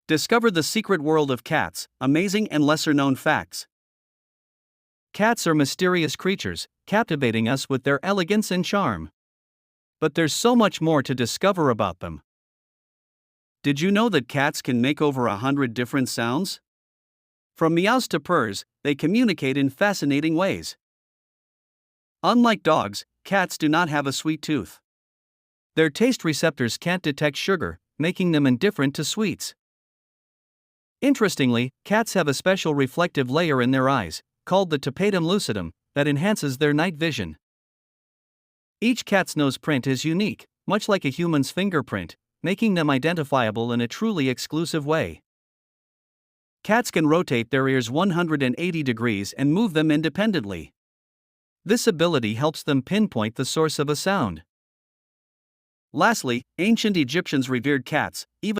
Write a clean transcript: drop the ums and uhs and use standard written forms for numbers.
Discover the secret world of cats, amazing and lesser-known facts. Cats are mysterious creatures, captivating us with their elegance and charm. But there's so much more to discover about them. Did you know that cats can make over 100 different sounds? From meows to purrs, they communicate in fascinating ways. Unlike dogs, cats do not have a sweet tooth. Their taste receptors can't detect sugar, making them indifferent to sweets. Interestingly, cats have a special reflective layer in their eyes, called the tapetum lucidum, that enhances their night vision. Each cat's nose print is unique, much like a human's fingerprint, making them identifiable in a truly exclusive way. Cats can rotate their ears 180 degrees and move them independently. This ability helps them pinpoint the source of a sound. Lastly, ancient Egyptians revered cats, even